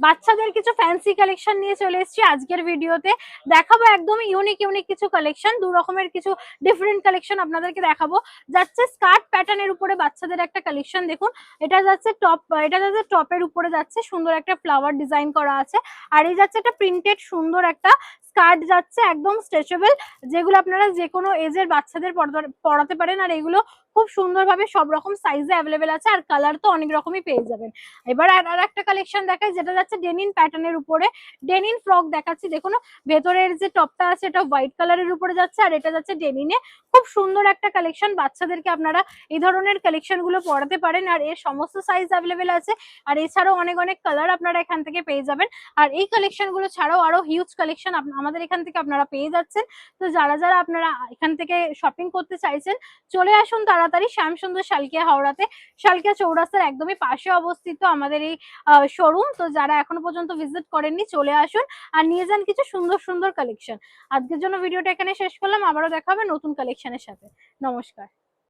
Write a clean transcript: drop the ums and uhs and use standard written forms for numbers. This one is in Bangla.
বাচ্চাদের কিছু ফ্যান্সি কালেকশন নিয়ে চলে এসেছি আজকের ভিডিওতে। দেখাবো একদম ইউনিক ইউনিক কিছু কালেকশন, দু রকমের কিছু ডিফারেন্ট কালেকশন আপনাদেরকে দেখাবো। যাচ্ছে স্কার্ট প্যাটার্নের উপরে বাচ্চাদের একটা কালেকশন, দেখুন এটা যাচ্ছে টপ, এটা যাচ্ছে টপের উপরে যাচ্ছে সুন্দর একটা ফ্লাওয়ার ডিজাইন করা আছে। আর এই যাচ্ছে একটা প্রিন্টেড সুন্দর একটা স্কার্ট যাচ্ছে, একদম স্ট্রেচেবল, যেগুলো আপনারা যে কোনো এজের বাচ্চাদের পরাতে পারেন। আর এগুলো খুব সুন্দরভাবে সব রকম সাইজে অ্যাভেলেবেল আছে, আর কালার তো অনেক রকমই পেয়ে যাবেন। এবার আর একটা কালেকশন দেখাই, যেটা যাচ্ছে ডেনিন প্যাটার্নের উপরে ডেনিন ফ্রক দেখাচ্ছি। দেখুন ভেতরের যে টপটা আছে এটা হোয়াইট কালারের উপরে যাচ্ছে, আর এটা যাচ্ছে ডেনিনে। খুব সুন্দর একটা কালেকশন, বাচ্চাদেরকে আপনারা এই ধরনের কালেকশন গুলো পরাতে পারেন, আর এর সমস্ত সাইজ অ্যাভেলেবেল আছে। আর এছাড়াও অনেক অনেক কালার আপনারা এখান থেকে পেয়ে যাবেন। আর এই কালেকশন গুলো ছাড়াও আরো হিউজ কালেকশন আমাদের এখান থেকে আপনারা পেয়ে যাচ্ছেন। তো যারা যারা আপনারা এখান থেকে শপিং করতে চাইছেন, চলে আসুন তাড়াতাড়ি শ্যামসুন্দর শালকিয়া হাওড়াতে, শালকিয়া চৌরাস্তার একদমই পাশে অবস্থিত আমাদের এই শোরুম। তো যারা এখনো পর্যন্ত ভিজিট করেননি, চলে আসুন আর নিয়ে যান কিছু সুন্দর সুন্দর কালেকশন। আজকের জন্য ভিডিওটা এখানে শেষ করলাম, আবারও দেখা হবে নতুন কালেকশনের সাথে। নমস্কার।